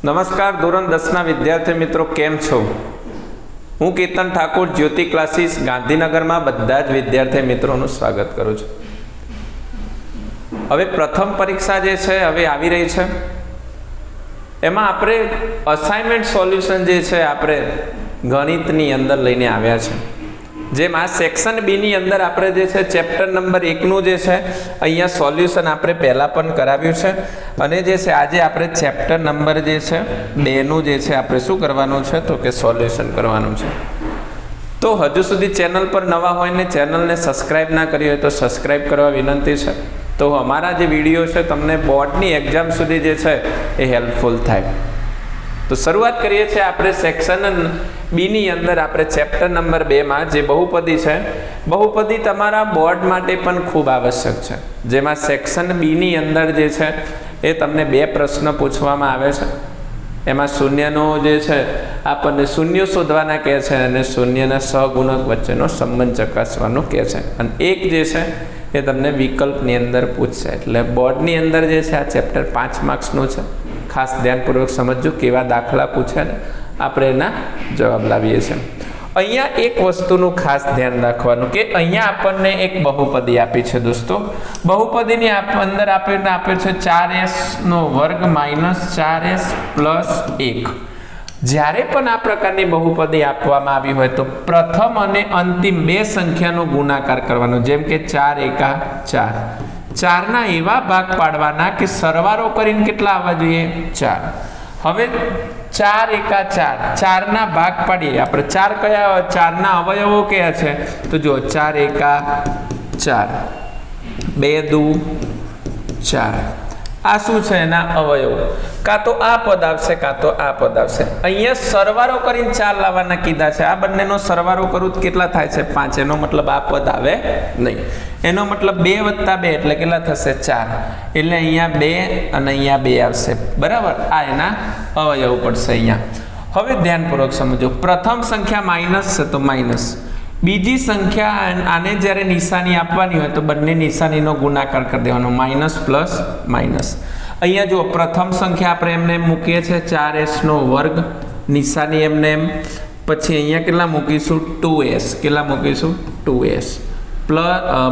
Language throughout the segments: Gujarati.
નમસ્કાર ધોરણ 10ના વિદ્યાર્થી મિત્રો, કેમ છો? હું કેતન ઠાકોર જ્યોતિ ક્લાસીસ ગાંધીનગરમાં બધા જ વિદ્યાર્થી મિત્રોનું સ્વાગત કરું છું. હવે પ્રથમ પરીક્ષા જે છે હવે આવી રહી છે. એમાં આપણે અસાઇનમેન્ટ સોલ્યુશન જે છે આપણે ગણિતની અંદર લઈને આવ્યા છે. જેમ આ સેક્શન બી ની અંદર આપણે જે છે ચેપ્ટર નંબર 1નું જે છે અહીંયા સોલ્યુશન આપણે પહેલાં પણ કરાવ્યું છે, અને જે છે આજે આપણે ચેપ્ટર નંબર જે છે 2નું જે છે આપણે શું કરવાનું છે તો કે સોલ્યુશન કરવાનું છે. તો હજુ સુધી ચેનલ પર નવા હોય ને ચેનલને સબસ્ક્રાઈબ ના કરી હોય તો સબસ્ક્રાઈબ કરવા વિનંતી છે. તો અમારા જે વિડીયો છે તમને બોર્ડની એક્ઝામ સુધી જે છે એ હેલ્પફુલ થાય. તો શરૂઆત કરીએ છીએ આપણે સેક્શન બીની અંદર આપણે ચેપ્ટર નંબર 2માં જે બહુપદી છે. બહુપદી તમારા બોર્ડ માટે પણ ખૂબ આવશ્યક છે. જેમાં સેક્શન બીની અંદર જે છે એ તમને 2 પ્રશ્ન પૂછવામાં આવે છે. એમાં શૂન્યનો જે છે આપણને શૂન્ય શોધવાના કહે છે અને શૂન્યના સહગુણક વચ્ચેનો સંબંધ ચકાસવાનો કહે છે, અને એક જે છે એ તમને વિકલ્પની અંદર પૂછશે. એટલે બોર્ડની અંદર જે છે આ ચેપ્ટર 5 માર્ક્સનું છે. ખાસ ધ્યાનપૂર્વક સમજજો કેવા દાખલા પૂછે ને આપણે એના જવાબ લાવીએ છીએ. અહીંયા એક વસ્તુનું ખાસ ધ્યાન રાખવાનું કે અહીંયા આપણને એક બહુપદી આપી છે દોસ્તો. બહુપદીની અંદર આપે છે 4s² - 4s + 1. જ્યારે પણ આ પ્રકારની બહુપદી આપવામાં આવી હોય તો પ્રથમ અને અંતિમ 2 સંખ્યાનો ગુણાકાર કરવાનો. જેમ કે 4 એકા 4, 4ના એવા ભાગ પાડવાના કે સરવાળો કરીને કેટલા આવવા જોઈએ? 4. હવે 4 એકા 4, 4ના ભાગ પાડીએ આપણે. 4 કયા? 4ના અવયવો કયા છે? તો જો 4 એકા 4, 2 દુ 4. આ શું છે? એના અવયવો. કાં તો આ પદ આવશે કાં તો આ પદ આવશે. અહીંયા સરવાળો કરીને 4 લાવવાના કીધા છે. આ બંનેનો સરવાળો કરું તો કેટલા થાય છે? 5. એનો મતલબ આ પદ આવે નહીં. એનો મતલબ 2 + 2 એટલે કેટલા થશે? 4. એટલે અહીંયા 2 અને અહીંયા 2 આવશે. બરાબર, આ એના અવયવ પડશે અહીંયા. હવે ધ્યાનપૂર્વક સમજો. પ્રથમ સંખ્યા માઇનસ છે તો માઇનસ. બીજી સંખ્યા આને જ્યારે નિશાની આપવાની હોય તો બંને નિશાનીનો ગુણાકાર કરી દેવાનો, માઇનસ પ્લસ માઇનસ. અહીંયા જો પ્રથમ સંખ્યા આપણે એમને મૂકીએ છીએ 4s², નિશાની એમને એમ. પછી અહીંયા કેટલા મૂકીશું? 2s. કેટલા મૂકીશું? 2s.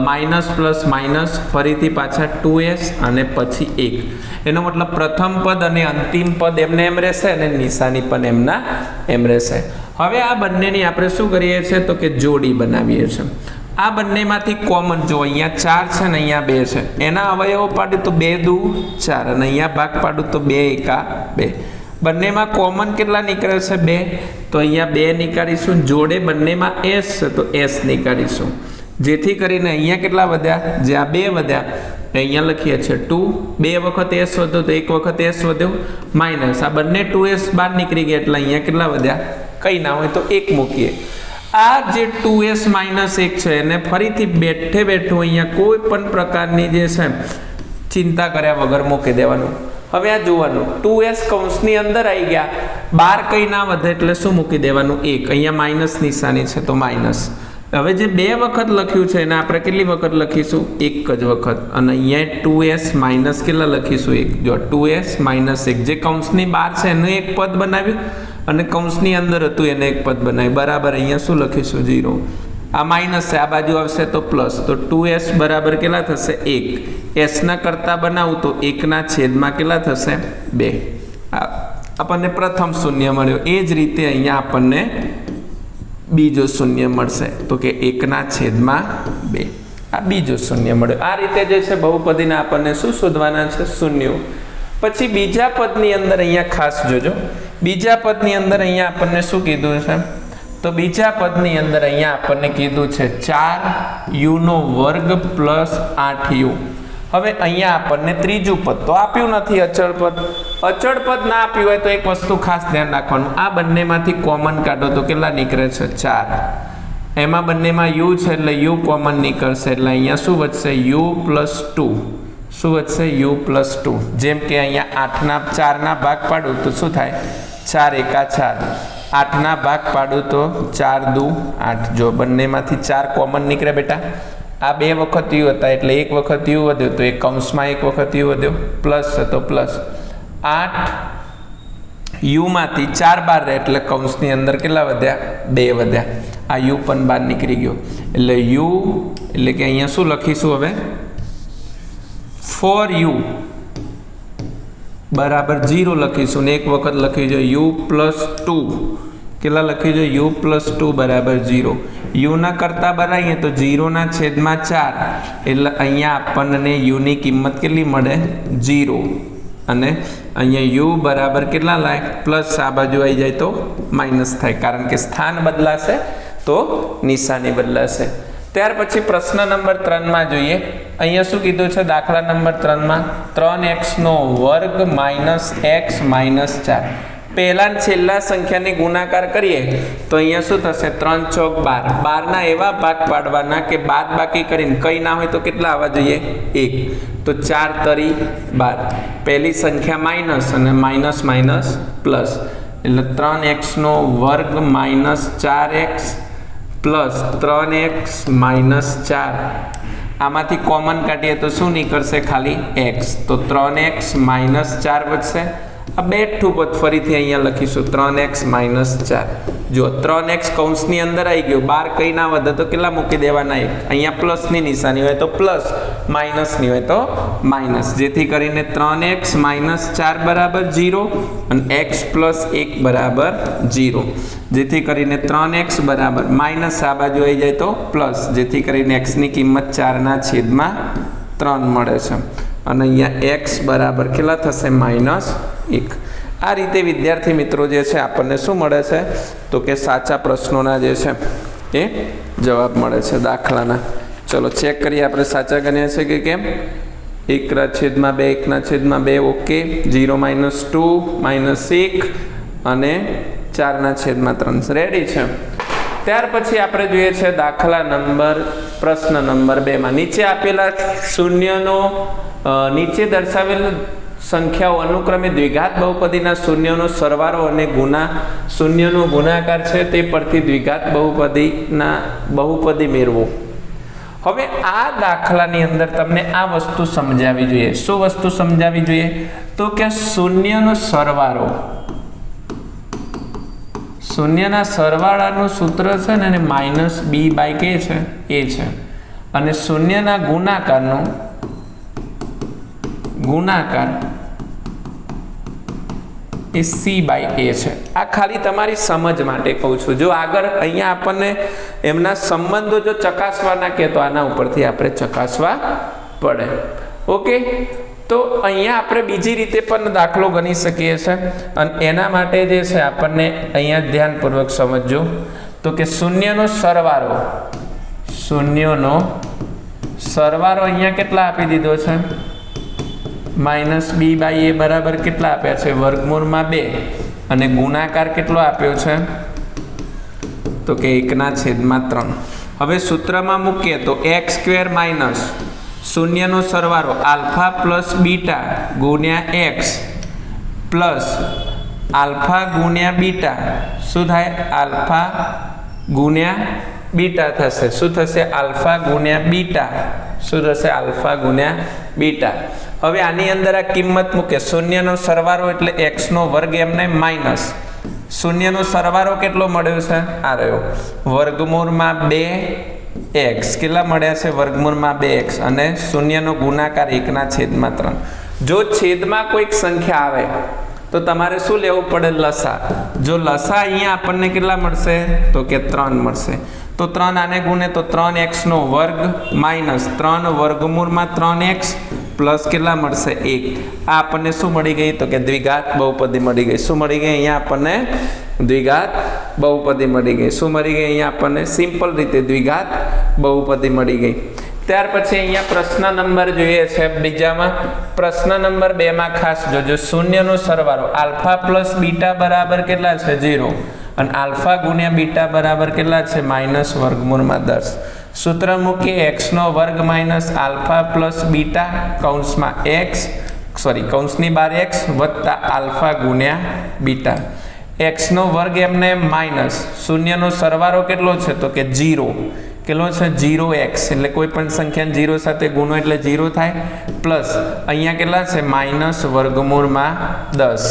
માઇનસ પ્લસ માઇનસ, ફરીથી પાછા 2s અને પછી 1. એનો મતલબ પ્રથમ પદ અને અંતિમ પદ એમને એમ રહેશે અને નિશાની પણ એમના એમ રહેશે. હવે આ બંનેની આપણે શું કરીએ છીએ તો કે જોડી બનાવીએ છીએ. આ બંનેમાંથી કોમન જો અહીંયા 4 છે ને અહીંયા 2 છે, એના અવયવો પાડું તો 2 દુ 4 અને અહીંયા ભાગ પાડું તો 2 એકા 2. બંનેમાં કોમન કેટલા નીકળે છે? 2. તો અહીંયા 2 નીકાળીશું. જોડે બંનેમાં s છે તો s નીકાળીશું. જેથી કરીને અહીંયા કેટલા વધ્યા? જે આ 2 વધ્યા અહીંયા લખીએ છીએ 2. 2 વખત s વધ્યો તો 1 વખત s વધ્યો, માઇનસ. આ બંને 2s બહાર નીકળી ગયા એટલે અહીંયા કેટલા વધ્યા? કંઈ ના હોય તો 1 મૂકીએ. આ જે 2s - 1 છે એને ફરીથી બેઠે બેઠું અહીંયા કોઈ પણ પ્રકારની જે છે ચિંતા કર્યા વગર મૂકી દેવાનું. હવે આ જોવાનું, 2s કૌંસની અંદર આવી ગયા, બાર કંઈ ના વધે એટલે શું મૂકી દેવાનું? 1. અહીંયા માઇનસ નિશાની છે તો માઇનસ. હવે જે 2 વખત લખ્યું છે એને આપણે કેટલી વખત લખીશું? 1 જ વખત. અને અહીંયા 2s - કેટલા લખીશું? 1. જો 2s - 1 જે કૌંસની બહાર છે એનું એક પદ બનાવ્યું અને કૌંસની અંદર હતું એને એક પદ બનાવ્યું. બરાબર, અહીંયા શું લખીશું? 0. આ માઇનસ છે, આ બાજુ આવશે તો પ્લસ. તો 2s બરાબર કેટલા થશે? 1. એસના કરતા બનાવું તો 1/છેદમાં કેટલા થશે? 2. આપણને પ્રથમ શૂન્ય મળ્યો. એ જ રીતે અહીંયા આપણને બીજો શૂન્ય મળશે તો કે 1/2. આ બીજો શૂન્ય મળ્યો. આ રીતે જે છે બહુપદીના આપણને શું શોધવાના છે? શૂન્યો. પછી બીજા પદની અંદર અહીંયા ખાસ જોજો. બીજા પદની અંદર અહીંયા આપણને શું કીધું છે? તો બીજા પદની અંદર અહીંયા આપણને કીધું છે 4u² + 8u. હવે અહીંયા આપણને ત્રીજું પદ તો આપ્યું નથી, અચળ પદ. અચળ પદ ના આપ્યું હોય તો એક વસ્તુ ખાસ ધ્યાન રાખવાનું, આ બંનેમાંથી કોમન કાઢો તો કેટલા નીકળે છે? 4. એમાં બંનેમાં u છે એટલે u કોમન નીકળશે એટલે અહીંયા શું વધશે? u + 2. શું વધશે? u + 2. જેમ કે અહીંયા 4ના ભાગ પાડું તો શું થાય? 4 એકા 4. 8ના ભાગ પાડું તો 4 દુ 8. જો બંનેમાંથી 4 કોમન નીકળે બેટા. આ 2 વખત u હતા એટલે 1 વખત u વધ્યો તો એક કૌંસમાં 1 વખત u વધ્યો, પ્લસ છે તો પ્લસ 8 યુમાંથી 4 બહાર રહે એટલે કૌંસની અંદર કેટલા વધ્યા? 2 વધ્યા. આ યુ પણ બહાર નીકળી ગયો એટલે યુ એટલે કે અહીંયા શું લખીશું હવે? 4u બરાબર 0 લખીશું ને એક વખત લખી જો u + 2 કેટલા લખી જો u + 2 બરાબર 0. યુના કરતા બનાવીએ તો 0/4 એટલે અહીંયા આપણને યુની કિંમત કેટલી મળે? 0. અને અહીંયા યુ બરાબર કેટલા લાય? પ્લસ આ બાજુ આવી જાય તો માઇનસ થાય, કારણ કે સ્થાન બદલાશે તો નિશાની બદલાશે. ત્યાર પછી પ્રશ્ન નંબર 3માં જોઈએ. અહીંયા શું કીધું છે દાખલા નંબર 3માં? 3x² - x - 4. પહેલા છેલ્લા સંખ્યાની ગુણાકાર કરીએ તો અહીંયા શું થશે? 3 × 4 = 12. 12ના એવા ભાગ પાડવાના કે બાદ બાકી કરીને કંઈ ના હોય તો કેટલા આવવા જોઈએ? 1. તો 4 તરી 12. પહેલી સંખ્યા માઇનસ અને માઇનસ માઇનસ પ્લસ એટલે 3x² - 4x પ્લસ 3x - 4. આમાંથી કોમન કાઢીએ તો શું નીકળશે? ખાલી x. તો 3x - 4 વધશે. આ બેઠું પદ ફરીથી અહીંયા લખીશું 3x - 4. જો 3x કૌંસની અંદર આવી ગયો, 12 કંઈ ના વધે તો કેટલા મૂકી દેવાના? 1. અહીંયા પ્લસની નિશાની હોય તો પ્લસ, માઇનસની હોય તો માઇનસ, જેથી કરીને 3x - 4 બરાબર 0 અને x + 1 બરાબર 0, જેથી કરીને 3x બરાબર માઇનસ આ બાજુ આવી જાય તો પ્લસ, જેથી કરીને x ની કિંમત 4/3 મળે છે. અને અહીંયા x બરાબર કેટલા થશે? -1. આ રીતે વિદ્યાર્થી મિત્રો જે છે આપણને શું મળે છે? તો કે સાચા પ્રશ્નોના જે છે એ જવાબ મળે છે દાખલાના. ચલો ચેક કરીએ આપણે સાચા ગણ્યા છે કે કેમ. 1/2 1/2 ઓકે. 0 - 2 -1 અને 4/3 રેડી છે. ત્યાર પછી આપણે જોઈએ છે દાખલા નંબર પ્રશ્ન નંબર 2માં નીચે આપેલા શૂન્યનો નીચે દર્શાવેલ સંખ્યાઓ અનુક્રમે દ્વિઘાત બહુપદીના શૂન્યનો સરવાળો અને શૂન્યનો ગુણાકાર છે તે પરથી દ્વિઘાત બહુપદી મેળવો. હવે આ દાખલાની અંદર તમને આ વસ્તુ સમજાવવી જોઈએ. શું વસ્તુ સમજાવવી જોઈએ? તો કે શૂન્યનો સરવાળો, શૂન્યના સરવાળાનું સૂત્ર છે ને એને -b/k છે એ છે, અને શૂન્યના ગુણાકારનું ગુણાકાર એ c/a છે. આ ખાલી તમારી સમજ માટે કહું છું. જો આગળ અહીંયા આપણને એમના સંબંધો જો ચકાસવાના કે તો આના ઉપરથી આપણે ચકાસવા પડે. ઓકે, તો અહીંયા આપણે બીજી રીતે પણ દાખલો ગણી શકીએ છીએ અને એના માટે જે છે આપણને અહીંયા ધ્યાનપૂર્વક સમજજો. તો કે શૂન્યનો સરવાળો અહીંયા કેટલા આપી દીધો છે? -b/a બરાબર કેટલા આપ્યા છે? √2. અને ગુણાકાર કેટલો આપ્યો છે? તો કે 1/3. હવે સૂત્રમાં મૂકીએ તો x² - શૂન્યનો સરવાળો α + β × x પ્લસ α × β. શું થાય? α × β થશે. શું થશે? α × β. શું થશે? α × β. હવે આની અંદર આ કિંમત મૂકે. શૂન્યનો સરવાળો એટલે x² એમને માઇનસ શૂન્યનો સરવાળો કેટલો મળ્યો છે? આ રહ્યો √2x. કેટલા મળ્યા છે? √2x. અને શૂન્યનો ગુણાકાર 1/3. જો છેદમાં કોઈક સંખ્યા આવે તો તમારે શું લેવું પડે? લસા. જો લસા અહીંયા આપણને કેટલા મળશે? તો કે 3 મળશે. તો 3 આને ગુણે તો 3x² - 3 √3x પ્લસ કેટલા મળશે? 1. આ આપણને શું મળી ગઈ? તો કે દ્વિઘાત બહુપદી મળી ગઈ. શું મળી ગઈ? અહીંયા આપણને દ્વિઘાત બહુપદી મળી ગઈ. શું મળી ગઈ? અહીંયા આપણને સિમ્પલ રીતે દ્વિઘાત બહુપદી મળી ગઈ. ત્યાર પછી અહીંયા પ્રશ્ન નંબર જોઈએ છે બીજામાં. પ્રશ્ન નંબર 2માં ખાસ જોજો. શૂન્યનો સરવાળો α + β બરાબર કેટલા છે? 0. અને α × β બરાબર કેટલા છે? -√10. સૂત્ર મૂકીએ x² - α + β કૌંસમાં કૌંસની બહાર x વત્તા α × β. x² એમને માઇનસ શૂન્યનો સરવાળો કેટલો છે? તો કે 0. કેટલો છે 0x એટલે કોઈ પણ સંખ્યાને 0 સાથે ગુણો એટલે 0 થાય પ્લસ અહીંયા કેટલા છે માઇનસ વર્ગમૂળમાં 10.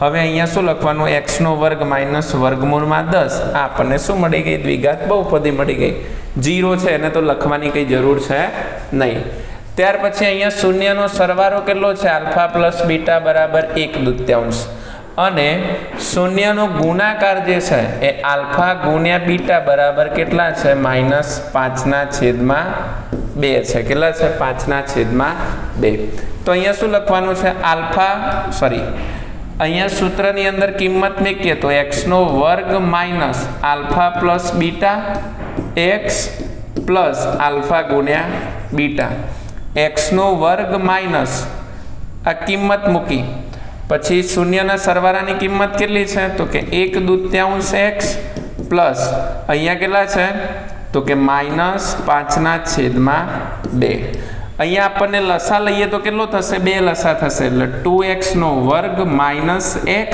હવે અહીંયા શું લખવાનું x નો વર્ગ માઇનસ વર્ગમૂળમાં 10. આ આપણને શું મળી ગઈ દ્વિઘાત બહુપદી મળી ગઈ. 0 છે એને તો લખવાની કઈ જરૂર છે નહીં. ત્યાર પછી અહીંયા શૂન્યનો સરવાળો કેટલો છે આલ્ફા પ્લસ બીટા બરાબર 1/2 અને શૂન્યનો ગુણાકાર જે છે એ આલ્ફા ગુણ્યા બીટા બરાબર કેટલા છે -5/2 છે. કેટલા છે 5/2. તો અહીંયા શું લખવાનું છે અહીંયા સૂત્રની અંદર કિંમત મૂકીએ તો x નો વર્ગ minus alpha plus beta x plus alpha ગુણ્યા બીટા. x નો વર્ગ માઇનસ આ કિંમત મૂકી પછી શૂન્યના સરવાળાની કિંમત કેટલી છે તો કે 1/2 x પ્લસ અહીંયા કેટલા છે તો કે -5/2. અહીંયા આપણને લસા લઈએ તો કેટલો થશે 2 લસા થશે એટલે 2x નો વર્ગ minus x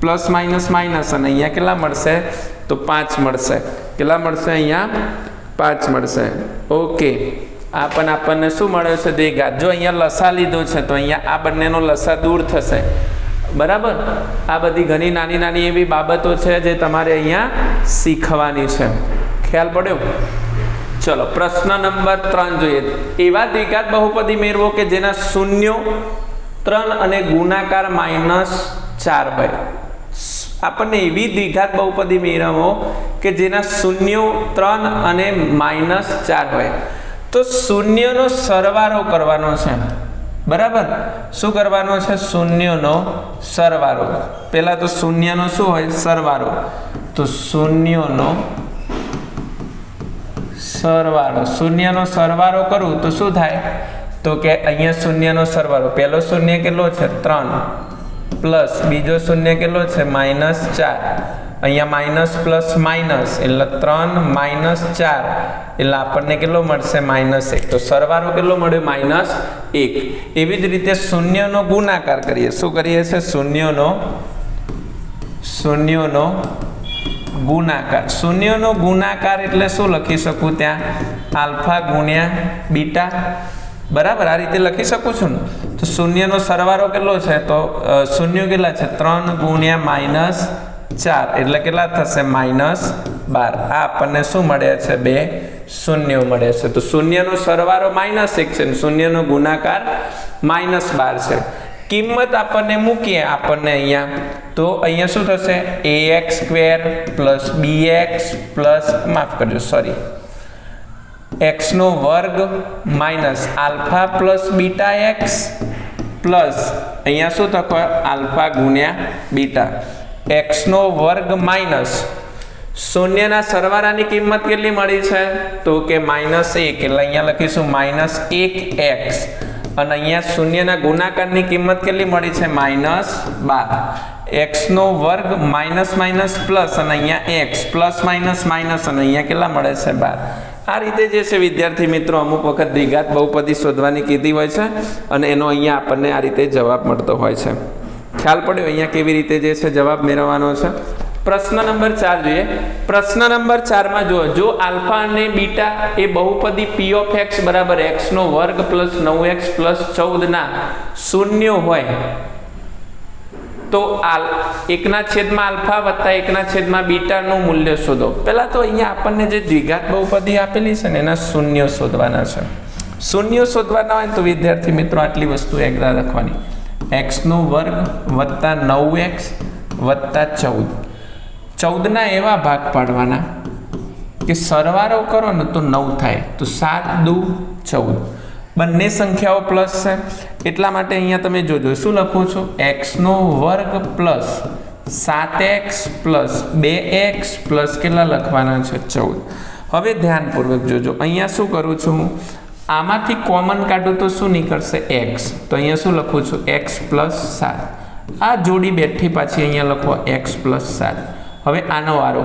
plus minus minus અને અહીંયા કેટલા મળશે તો 5 મળશે. કેટલા મળશે અહીંયા 5 મળશે. ઓકે આ પણ આપણને શું મળે છે દ્વિઘાત. જો અહીંયા લસા લીધો છે તો અહીંયા આ બંનેનો લસા દૂર થશે બરાબર. આ બધી ઘણી નાની નાની એવી બાબતો છે જે તમારે અહીંયા શીખવાની છે. ખ્યાલ પડ્યો? ચલો પ્રશ્ન નંબર 3 જોઈએ. એવા દ્વિઘાત બહુપદી મેળવો કે જેના શૂન્યો 3 અને ગુણાકાર -4 હોય. આપણને એવી દ્વિઘાત બહુપદી મેળવો કે જેના શૂન્યો 3 અને -4 હોય. તો શૂન્યનો સરવાળો કરવાનો છે બરાબર. શું કરવાનો છે શૂન્યનો સરવાળો. પહેલા તો શૂન્યનો શું હોય સરવાળો. તો શૂન્યનો સરવાળો કરું તો શું થાય તો કે અહીંયા શૂન્યનો સરવાળો પહેલો શૂન્ય કેટલો છે 3 પ્લસ બીજો શૂન્ય કેટલો છે -4. અહીંયા માઇનસ પ્લસ માઇનસ એટલે 3 -4 એટલે આપણને કેટલો મળશે -1. તો સરવાળો કેટલો મળ્યો -1. એવી જ રીતે શૂન્યનો ગુણાકાર કરીએ. શું કરીએ છે શૂન્યનો ગુણાકાર એટલે શું લખી શકું ત્યાં આલ્ફા ગુણ્યા બીટા બરાબર. આ રીતે લખી શકું છું ને. તો શૂન્યનો સરવાળો કેટલો છે તો શૂન્ય કેટલા છે 3 ગુણ્યા -4 એટલે કેટલા થશે -12. આ આપણને શું મળે છે 2 શૂન્યો મળે છે. તો શૂન્યનો સરવાળો -1 છે અને શૂન્યનો ગુણાકાર -12 છે. કિંમત આપણને મૂકીએ આપણને અહીંયા તો અહીંયા શું થશે ax² પ્લસ bx પ્લસ માફ કરજો x નો વર્ગ minus alpha plus beta x plus અહીંયા શું થશે આલ્ફા ગુણ્યા બીટા. x નો વર્ગ માઇનસ શૂન્યના સરવાળાની કિંમત કેટલી મળી છે તો કે -1 એટલે અહીંયા લખીશું -1x અને અહીંયા શૂન્યના ગુણાકારની કિંમત કેટલી મળી છે -12. x નો વર્ગ માઇનસ માઇનસ પ્લસ અને અહીંયા x પ્લસ માઇનસ માઇનસ અને અહીંયા કેટલા મળે છે 12. આ રીતે જે છે વિદ્યાર્થી મિત્રો અમુક વખત દ્વિઘાત બહુપદી શોધવાની કીધી હોય છે અને એનો અહીંયા આપણને આ રીતે જવાબ મળતો હોય છે. ખ્યાલ પડ્યો અહીંયા કેવી રીતે જે છે જવાબ મેળવવાનો છે. પ્રશ્ન નંબર 4 જોઈએ. પ્રશ્ન નંબર 4 માં જો આલ્ફા અને બીટા એ બહુપદી p of x બરાબર x નો વર્ગ પ્લસ 9x પ્લસ 14 ના શૂન્ય હોય તો 1/(α) વત્તા 1/(β) નું મૂલ્ય શોધો. પહેલા તો અહીંયા આપણને જે દ્વિઘાત બહુપદી આપેલી છે ને એના શૂન્ય શોધવાના છે. શૂન્ય શોધવાના હોય તો વિદ્યાર્થી મિત્રો આટલી વસ્તુ યાદ રાખવાની. x નો વર્ગ વત્તા 9x વત્તા 14. 14 ના એવા ભાગ પાડવાના કે સરવાળો કરો ને તો 9 થાય. તો 7 દુ 14. બંને સંખ્યાઓ પ્લસ છે એટલા માટે અહીંયા તમે જોજો શું લખું છું x નો વર્ગ plus 7x plus 2x plus કેટલા લખવાના છે 14. હવે ધ્યાનપૂર્વક જોજો અહીંયા શું કરું છું આમાંથી કોમન કાઢું તો શું નીકળશે x. તો અહીંયા શું લખું છું x પ્લસ 7. આ જોડી બેઠી પાછી અહીંયા લખો x પ્લસ 7. હવે આનો વારો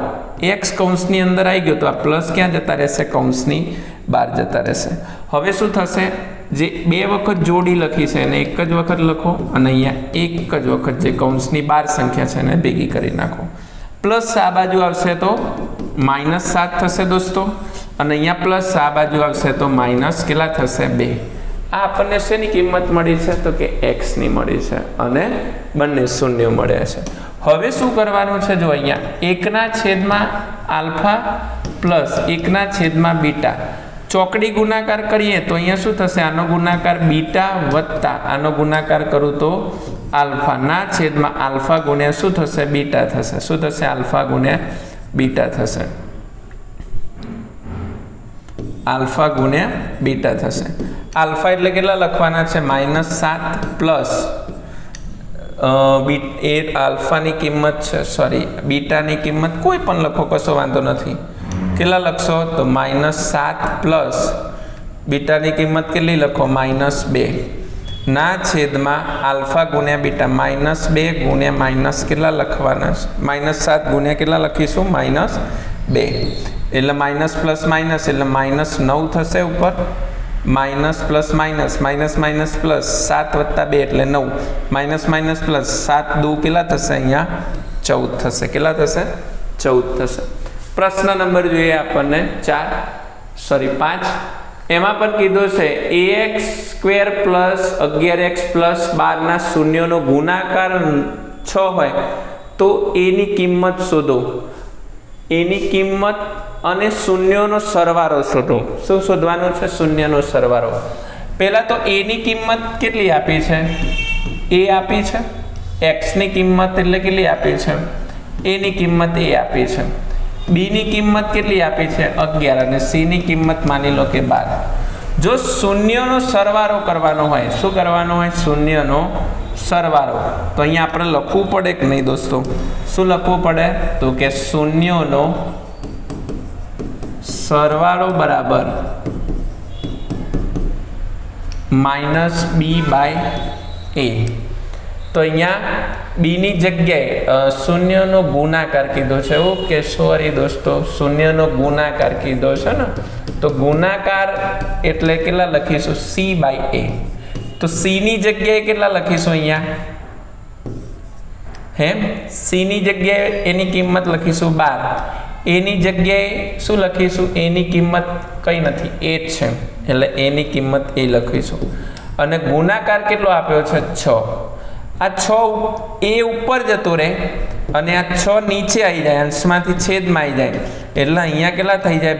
x કૌંસની અંદર આવી ગયો તો આ પ્લસ ક્યાં જતા રહેશે કૌંસની બહાર જતા રહેશે. હવે શું થશે જે 2 વખત જોડી લખી છે એને એક જ વખત લખો અને અહીંયા એક જ વખત જે કૌંસની 12 સંખ્યા છે એને ભેગી કરી નાખો. પ્લસ આ બાજુ આવશે તો -7 થશે દોસ્તો અને અહીંયા પ્લસ આ બાજુ આવશે તો માઇનસ કેટલા થશે 2. આ આપણને શેની કિંમત મળી છે તો કે એક્સની મળી છે અને બંને શૂન્ય મળ્યા છે. હવે શું કરવાનું છે જો અહીંયા 1/α પ્લસ 1/β ચોકડી ગુણાકાર કરીએ તો અહીંયા શું થશે, આનો ગુણાકાર બીટા વત્તા આનો ગુણાકાર કરું તો આલ્ફા ના છેદમાં આલ્ફા ગુણ્યા શું થશે બીટા થશે. શું થશે આલ્ફા ગુણ્યા બીટા થશે. આલ્ફા ગુણ્યા બીટા થશે. આલ્ફા એટલે કેટલા લખવાના છે -7 પ્લસ આલ્ફાની કિંમત છે બીટાની કિંમત કોઈ પણ લખો કશો વાંધો નથી. કેટલા લખશો તો -7 પ્લસ બીટાની કિંમત કેટલી લખો -2 ના છેદમાં આલ્ફા ગુણ્યા બીટા -2 ગુણ્યા માઇનસ કેટલા લખવાના -7 ગુણ્યા કેટલા લખીશું -2 એટલે માઇનસ પ્લસ માઇનસ એટલે -9 થશે ઉપર minus plus minus minus plus 7 વત્તા 2 એટલે 9 માઇનસ માઇનસ પ્લસ 7 દુ કેટલા થશે અહીંયા 14 થશે. કેટલા થશે 14 થશે. પ્રશ્ન નંબર જોઈએ આપણને 5. એમાં પણ કીધું છે ax² પ્લસ 11x પ્લસ 12 ના શૂન્યનો ગુણાકાર 6 હોય તો એની કિંમત શોધો. એની કિંમત અને શૂન્યનો સરવાળો શોધો. શું શોધવાનું છે શૂન્યનો સરવાળો. પહેલાં તો એની કિંમત કેટલી આપી છે એ આપી છે. એક્સની કિંમત એટલે કેટલી આપી છે એની કિંમત એ આપી છે. બીની કિંમત કેટલી આપી છે 11 અને સીની કિંમત માની લો કે 12. જો શૂન્યનો સરવાળો કરવાનો હોય શું કરવાનો હોય શૂન્યનો સરવાળો તો અહીંયા આપણે લખવું પડે કે નહીં દોસ્તો. શું લખવું પડે તો કે શૂન્યનો સરવાળો બરાબર -b/a. તો અહીંયા બીની જગ્યાએ શૂન્યનો ગુણાકાર કીધો છે. ઓકે સોરી દોસ્તો શૂન્યનો ગુણાકાર કીધો છે ને તો ગુણાકાર એટલે કેટલા લખીશું c/a. તો સીની જગ્યાએ કેટલા લખીશું અહીંયા સીની જગ્યાએ એની કિંમત લખીશું 12. એની જગ્યાએ શું લખીશું એની કિંમત કઈ નથી એ જ છે એટલે એની કિંમત એ લખીશું. અને ગુણાકાર કેટલો આપ્યો છે 6. આ 6 એ ઉપર જતો રહે અને આ 6 નીચે આવી જાય અંશમાંથી છેદમાં આવી જાય એટલે અહીંયા કેટલા થઈ જાય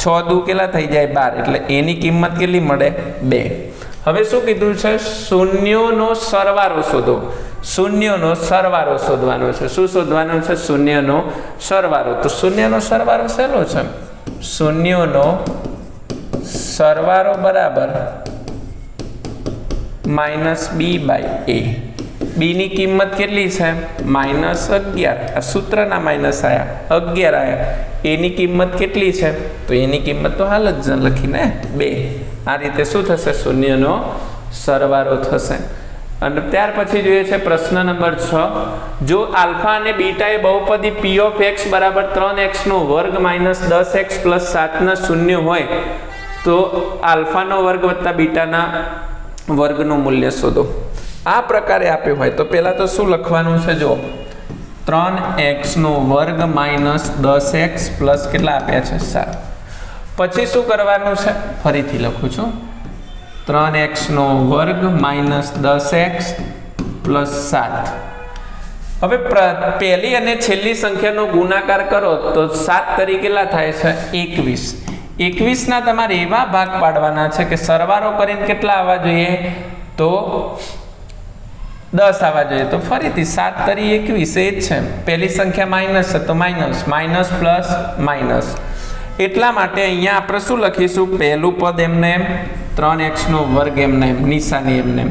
6 દુ કેટલા થઈ જાય 12 એટલે એની કિંમત કેટલી મળે 2. હવે શું કીધું છે શૂન્યનો સરવાળો શોધો. શૂન્યનો સરવાળો શોધવાનો છે. શું શોધવાનો છે શૂન્યનો સરવાળો. તો શૂન્યનો સરવાળો શેનો છે શૂન્યનો સરવાળો બરાબર -b/a. બીની કિંમત કેટલી છે -11. આ સૂત્રના માઇનસ આવ્યા 11 આવ્યા. એની કિંમત કેટલી છે તો એની કિંમત તો હાલ જ લખીને 2. આ રીતે શું થશે શૂન્યનો સરવાળો થશે. અને ત્યાર પછી જોઈએ છે પ્રશ્ન નંબર 6. જો આલ્ફા અને બીટા એ બહુપદી p(x) બરાબર 3x નો વર્ગ -10x પ્લસ 7 ના શૂન્ય હોય તો આલ્ફાનો વર્ગ વત્તા બીટાના વર્ગનું મૂલ્ય શોધો. આ પ્રકારે આપ્યું હોય તો પહેલા તો શું લખવાનું છે જો 3x નો વર્ગ -10x પ્લસ કેટલા આપ્યા છે 7. પછી શું કરવાનું છે ફરીથી લખું છું 3x નો વર્ગ -10x પ્લસ 7. હવે પહેલી અને છેલ્લી સંખ્યાનો ગુણાકાર કરો તો 7 તરીકે કેટલા થાય છે 21. 21 ના તમારે એવા ભાગ પાડવાના છે કે સરવાળો કરીને કેટલા આવવા જોઈએ તો 10 આવવા જોઈએ. તો ફરીથી 7 તરી 21 એ જ છે. પહેલી સંખ્યા માઇનસ છે તો માઇનસ પ્લસ માઇનસ. એટલા માટે અહીંયા આપણે શું લખીશું પહેલું પદ એમને 3x નો વર્ગ એમને નિશાની એમને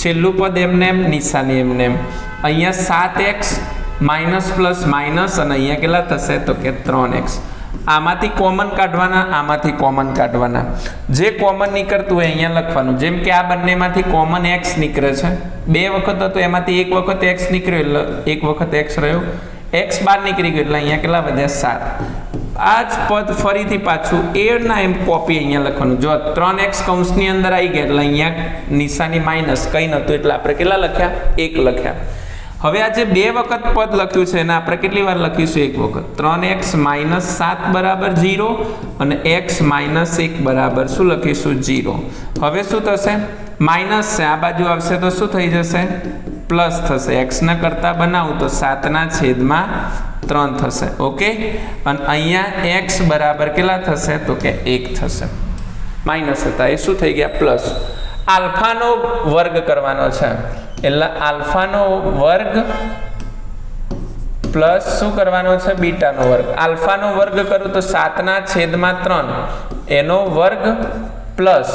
છેલ્લું પદ એમને નિશાની એમને અહીંયા 7x માઇનસ પ્લસ માઇનસ અને અહીંયા કેટલા થશે તો કે 3x. આમાંથી કોમન કાઢવાના આમાંથી કોમન કાઢવાના. જે કોમન નીકળતું હોય અહીંયા લખવાનું. જેમ કે આ બંનેમાંથી કોમન x નીકળે છે 2 વખત હતો એમાંથી એક વખત x નીકળ્યો એટલે એક વખત x રહ્યો. x બહાર નીકળી ગયો એટલે અહીંયા કેટલા વધ્યા 7. આ જ પદ ફરીથી પાછું એ ના એમ કોપી અહીંયા લખવાનું. જો 3x કૌંસની અંદર આવી ગયા એટલે અહીંયા નિશાની માઇનસ કંઈ નહોતું એટલે આપણે કેટલા લખ્યા 1 લખ્યા. હવે આ જે 2 વખત પદ લખ્યું છે એને આપણે કેટલી વાર લખીશું? એક વખત. 3x - 7 બરાબર 0 અને x - 1 બરાબર શું લખીશું? 0. હવે શું થશે? માઇનસ છે, આ બાજુ આવશે તો શું થઈ જશે? પ્લસ થશે. x ના કરતા બનાવું તો 7/3 થશે. ઓકે, અને અહીંયા x બરાબર કેટલા થશે? તો કે 1 થશે. માઇનસ હતા એ શું થઈ ગયા? પ્લસ. આલ્ફાનો વર્ગ કરવાનો છે એટલે આલ્ફાનો વર્ગ પ્લસ શું કરવાનો છે? બીટાનો વર્ગ. આલ્ફાનો વર્ગ કરું તો 7/3 એનો વર્ગ પ્લસ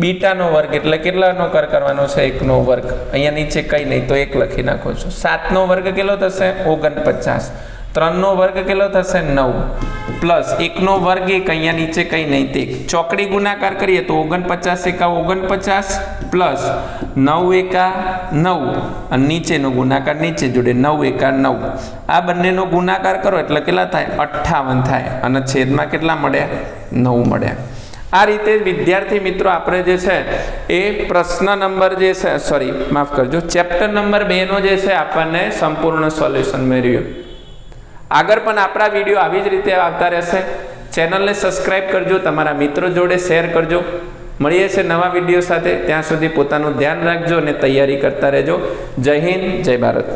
બીટાનો વર્ગ એટલે કેટલાનો કરવાનો છે? 1નો વર્ગ. અહીંયા નીચે કંઈ નહીં તો 1 લખી નાખો છો. 7નો વર્ગ કેટલો થશે? 49. 3નો વર્ગ કેટલો થશે? 9 પ્લસ 1નો વર્ગ 1, અહીંયા નીચે કંઈ નહીં તે ચોકડી ગુણાકાર કરીએ તો 49 એકા 49 પ્લસ 9 એકા 9 અને નીચેનો ગુણાકાર નીચે જોડે 9 એકા 9. આ બંનેનો ગુણાકાર કરો એટલે કેટલા થાય? 58 થાય અને છેદમાં કેટલા મળ્યા? 9 મળ્યા. આ રીતે વિદ્યાર્થી મિત્રો આપણે જે છે એ પ્રશ્ન નંબર જે છે સોરી માફ કરજો ચેપ્ટર નંબર 2 નો જે છે આપણને સંપૂર્ણ સોલ્યુશન મેળવ્યું. આગળ પણ આપણા વિડીયો આવી જ રીતે આવતા રહેશે. ચેનલને સબસ્ક્રાઈબ કરજો, તમારા મિત્રો જોડે શેર કરજો. મળીએ છીએ નવા વિડીયો સાથે. ત્યાં સુધી પોતાનું ધ્યાન રાખજો અને તૈયારી કરતા રહેજો. જય હિન્દ, જય ભારત.